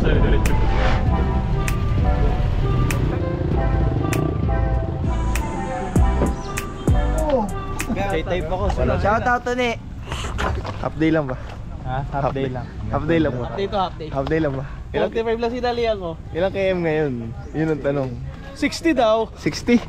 sa'yo, diretso. J-type ako. Shout out to ni. Half day lang ba? Ha? Half day lang. Half day lang ba? Half day to half day. Half day lang ba? 45 lang sinali ako. Ilang km ngayon? Yun ang tanong. 60 daw. 60?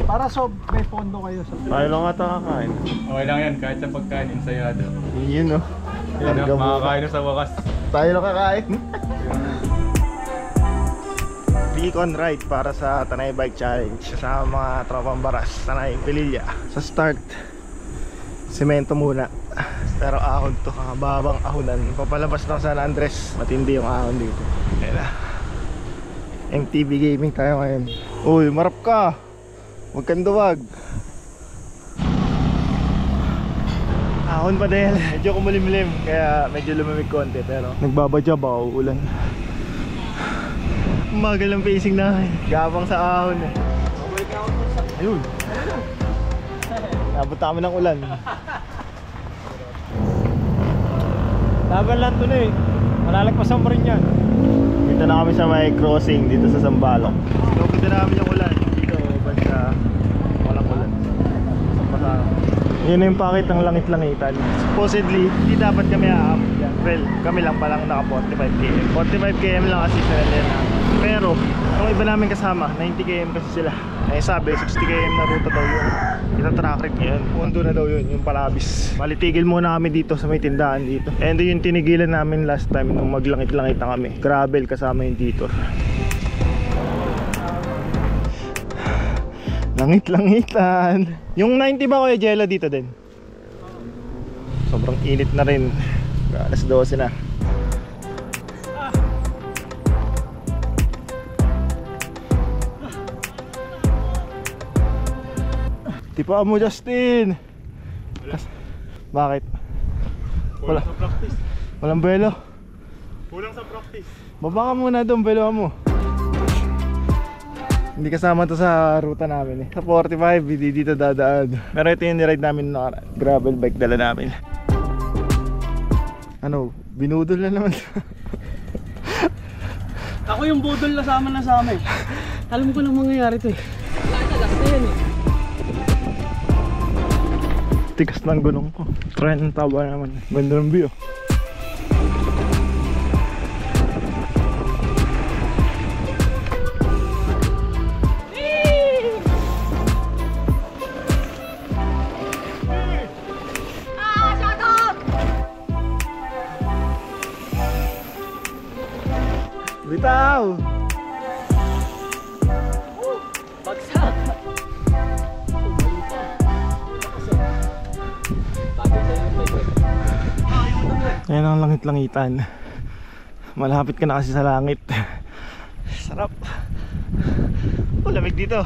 Para may pondo kayo sa... Tayo lang ata kakain. Okay lang yan, kahit sa pagkain, ensayado. Yun, no? Yan na, makakain na sa wakas. Tayo lang kakain. Beacon ride para sa Tanay Bike Challenge sa mga tropang baras, Tanay Pililla. Sa start, semento muna. Pero ahon to, babang ahonan. Papalabas ng San Andres, matindi yung ahon dito. Ayan na. MTV Gaming tayo ngayon. Uy, marap ka. Huwag kang duwag. Ahon pa din. Medyo kumulimlim, kaya medyo lumamig konti. Pero nagbabadya ba o ulan? Magal ang pacing namin. Gabang sa ahon eh. Ayun. Nabot kami ng ulan. Laban lang to na eh. Malalagpasan mo rin yan. Dito na kami sa may crossing dito sa Sambalok. Sinupita namin yung ulan. Dito, basta walang ulan. Yun na yung pakit ng langit-langitan. Supposedly, hindi dapat kami aabot yan. Well, kami lang palang naka 45 km. 45 km lang kasi sila na. Pero, yung iba namin kasama, 90 km kasi sila. Ay sabi, 60 km na ruta daw yun. Kita track rate ngayon. Pundo na daw yun, yung Palabis. Malitigil muna kami dito sa may tindahan dito. And yung tinigilan namin last time nung maglangit-langit na kami. Gravel kasama yung dito. Langit-langitan. Yung 90 ba Kuya Jello dito din? Sobrang init na rin. Alas 12 na. Tipaan mo Justin. Bakit? Kulang sa practice. Walang belo. Kulang sa practice. Baba ka muna doon, belo mo. Hindi kasama to sa ruta namin eh. Sa 45, hindi dito dadaan. Pero ito yung niride namin na gravel bike dala namin. Ano, binudol na naman. Ako yung budol na sa amin. Alam ko nang mangyayari to eh. Wala na, last na yan eh. Tigas ng gulong ko. Try ng tawa naman. Ganda ng view. Bitaw! Bagsak! Ayan ang langit-langitan. Malapit ka na kasi sa langit. Sarap. Oh, lamig dito.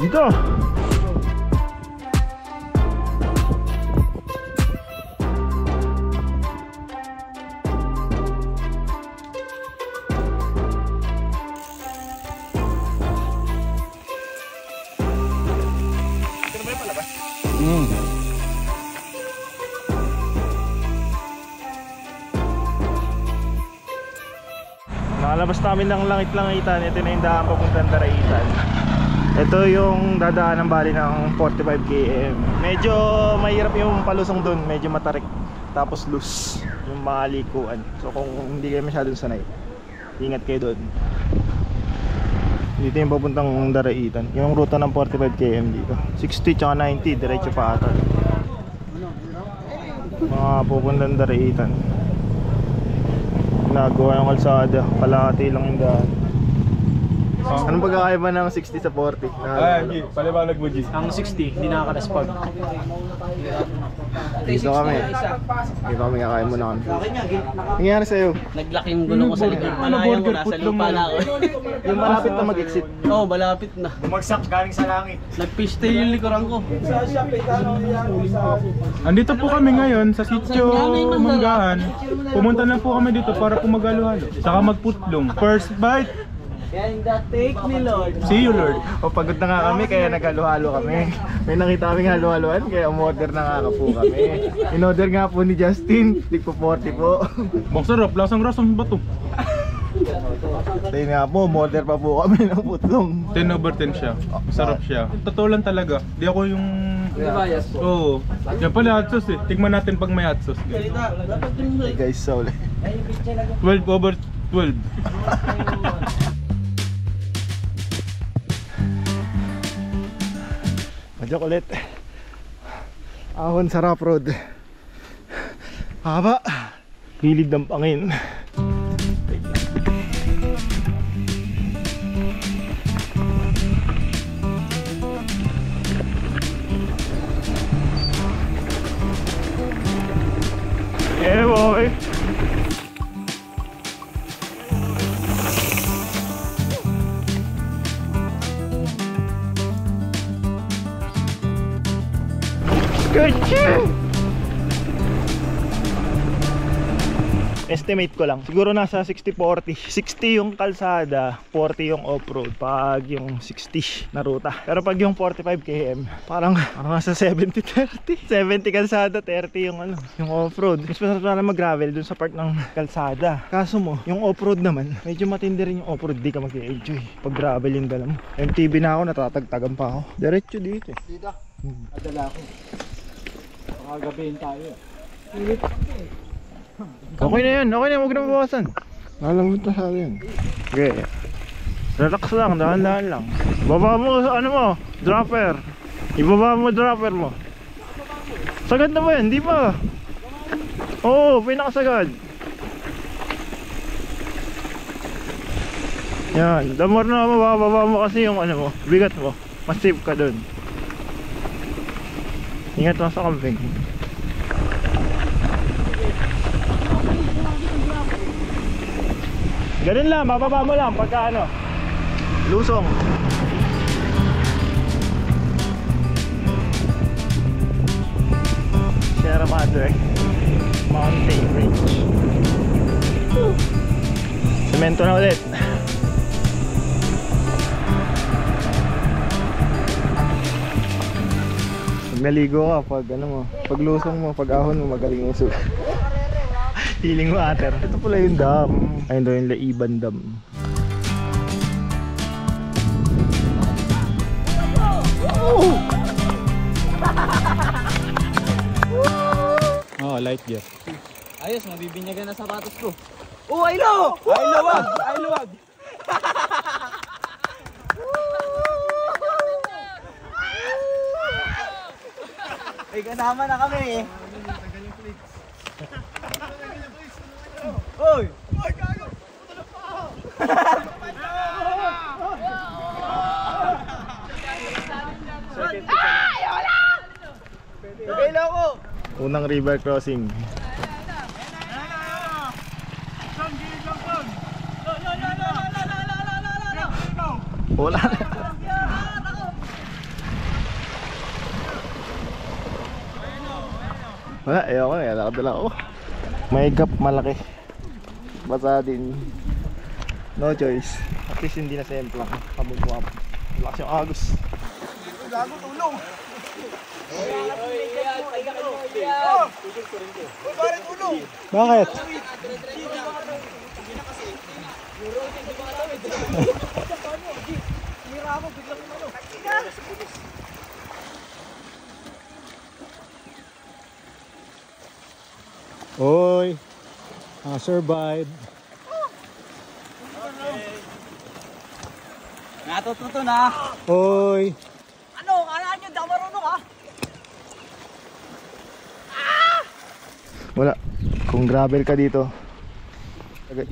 Dito. Nakalabas namin ng langit-langitan. Ito na yung daan papuntang Daraitan. Ito yung dadaan ng bali ng 45 km. Medyo mahirap yung palusong dun, medyo matarik. Tapos loose yung mga likuan. So kung hindi kayo masyadong sanay, ingat kayo doon. Dito yung papuntang Daraitan. Yung ruta ng 45 km dito. 60 tsaka 90, diretso pa ata. Mga pupuntang Daraitan. Nagawa ng kalsada, kalahati lang yung daan. Anong pagkakaiba ng 60 sa 40? Ay, paliwanag mo, G. Ang 60, hindi nakakaraspag. Dito kami. Dito kami kakain muna kami. Nangyari sa'yo? Naglaki yung gulong ko sa likod. Panayang ko, nasa lupa na ako. Yung malapit na mag-exit. Oo, malapit na. Bumagsak galing sa langit. Nag-fishtail yung likuran ko. Andito po kami ngayon sa sitio Manggahan. Pumunta na po kami dito para po mag-halo-halo. Saka magputlong. First bite. And that take me, Lord. See you, Lord. O pagod na nga kami kaya naghalo-halo kami. May nakita kaming halo-haloan kaya umorder na nga po kami. In-order nga po ni Justin, tig po 40 po. Bang sarap, lasang-rasang ba to? Tayo nga po, umorder pa po kami ng putlong. 10/10 siya. Sarap siya. Totoo lang talaga. Di ako yung... Bias po. Oo. Yan pala hot sauce eh. Tignan natin pag may hot sauce. Hey guys, so 12/12. Madyak ulit. Ahon sa rough road. Haba. Gilid ng pangin. Yeah boy. Estimate ko lang, siguro nasa 60-40. 60 yung kalsada, 40 yung off-road pag yung 60 na ruta. Pero pag yung 45 km, parang nasa 70-30. 70 kalsada, 30 yung yung off-road. Mas masarap na mag-gravel dun sa part ng kalsada. Kaso mo, yung off-road naman, medyo matindi rin yung off-road, di ka mag-enjoy. Pag gravel yung dala mo. MTB na ako, natatagtagan pa ako. Diretso dito eh. Dito, adala ko. Makagabihin tayo. Okay na yan, huwag na mabawasan. Nalambot na sa yan. Okay. Relax lang, dahan-dahan lang. Baba mo, ano mo, dropper. Ibaba mo dropper mo. Sagad na ba yan? Di ba? Oo, pinakasagad. Yan, the more na mababa mo kasi yung ano mo, bigat mo. Mas safe ka dun. Ingat mo sa camping. Ganun lang, bababa mo lang pagka ano, lusong. Sierra Madre Mountain Range. Semento na ulit. Pag naligo ka, pag ano mo, pag lusong mo, pag ahon mo, magaling yung sugat. Feeling water. Ito pala yung dam. Ayun daw yung Laiban Dam. Oh, light gear. Ayos, mabibinyagan na sapatos ko. Oh, ay lo! Ay luwag! Ay luwag! Ay kasama na kami eh. Oy! Oy, gago! Puto na pa ako! Ay, wala! Pagkailaw ko! Unang river crossing. Wala na. Wala, ayoko na, nakadala ako. May gap malaki. Basa din. No choice. At least hindi na semplang. Kabugwap. Lakas yung agos. Gago, tulong! Bakit? Oy, survive. Natututo na! Oy, Ano? Kala nyo, daw marunong ha? Wala. Kung gravel ka dito,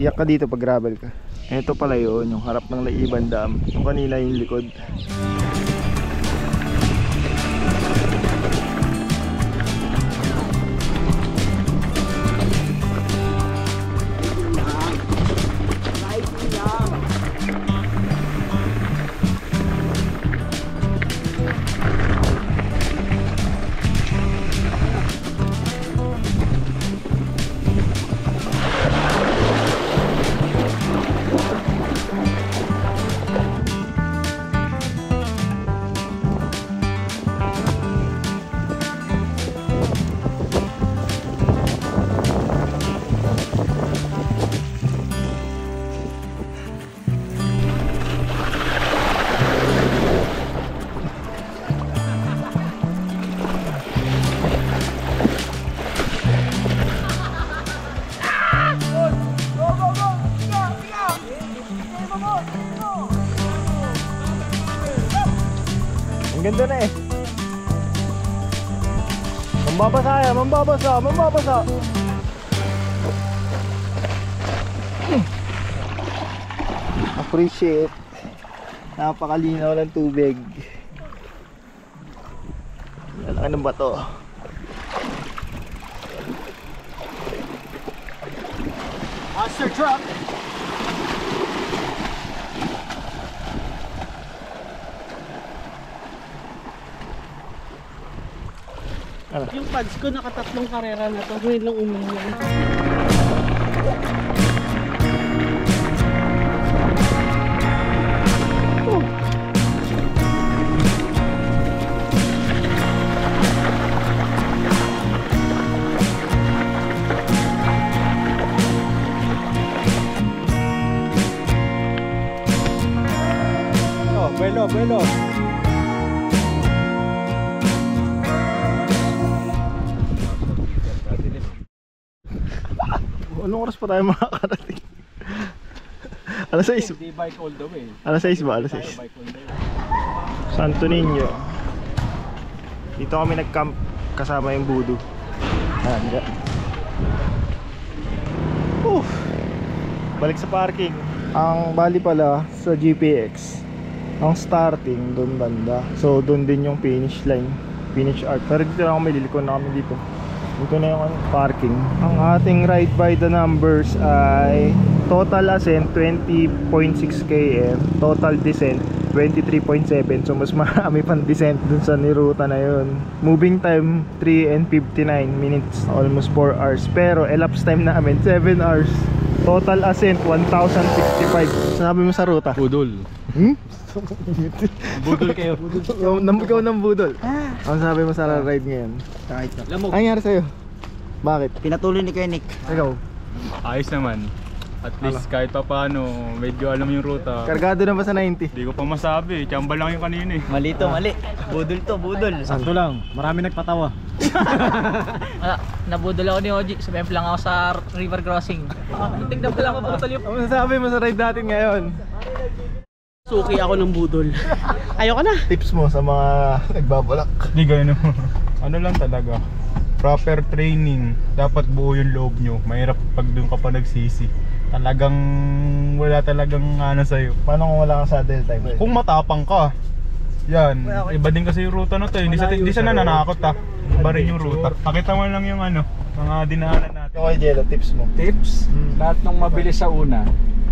iyak ka dito pag gravel ka. Ito pala yun, yung harap ng Laiban Dam. Yung kanina yung likod. Ang ganda na eh. Mambabasa yan, mambabasa. Appreciate. Napakalinaw ng tubig. Lalaki ng bato. Monster truck. Yung pads ko, nakatatlong karera na to. Ngayon lang umiyan. Oh, buelo. Anong oras pa tayo makakarating? Alas 6. Hindi bike all the way. Alas 6 ba? Alas 6. Bike all the way. Santo Niño. Dito kami nag-camp kasama yung Budo. Handa. Balik sa parking. Ang bali pala sa GPX, ang starting doon banda. So doon din yung finish line, finish arc. Pero dito lang kami, liliko na kami dito. Dito na yung parking. Ang ating ride by the numbers ay total ascent 20.6 km, total descent 23.7. So mas marami pang descent dun sa niruta na yun. Moving time 3 and 59 minutes, almost 4 hours. Pero elapsed time namin 7 hours. Total ascent 1,065. Sabi mo sa ruta? Budol. Budol kayo. Ikaw ng budol. Ano sabi mo sa ride ngayon? Lamog. Ano nangyari sa'yo? Bakit? Pinatuloy ni Nick. Ikaw? Ayos naman. At least kahit pa paano, medyo alam yung ruta. Kargado na ba sa 90? Hindi ko pa masabi, tsamba lang yung kanina eh. Mali to, mali. Budol to, budol. Sakto lang. Marami nagpatawa. Nabudol ako ni Oji. Sumemp lang ako sa river crossing. Tignan ko lang mabutol yung... Ano sabi mo sa ride natin ngayon? Suki ako ng budol. Ayoko na. Tips mo sa mga nagbabalak. Hindi ganun. Ano lang talaga, proper training. Dapat buo yung loob nyo. Mahirap pag doon ka pa nagsisi. Talagang wala talagang ano sa'yo. Paano kung wala kang saddle time? Kung matapang ka, yan, iba din kasi yung ruta na to. Hindi sa nananakot ha. Iba rin yung ruta. Pakita mo lang yung ano, mga dinaanan natin. Okay, Jello, tips mo. Tips? Lahat ng mabilis sa una,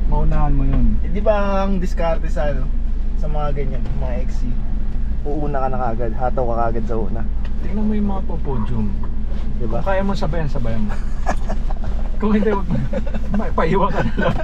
maunahan mo yun. Di ba ang diskarte sa ano, sa mga ganyan, mga XC, uuna ka na kagad, hataw ka kagad sa una. Tingnan mo yung mga podium. Di ba? Kung kaya mo sabayan mo. Kung hindi, paiwa ka na lang.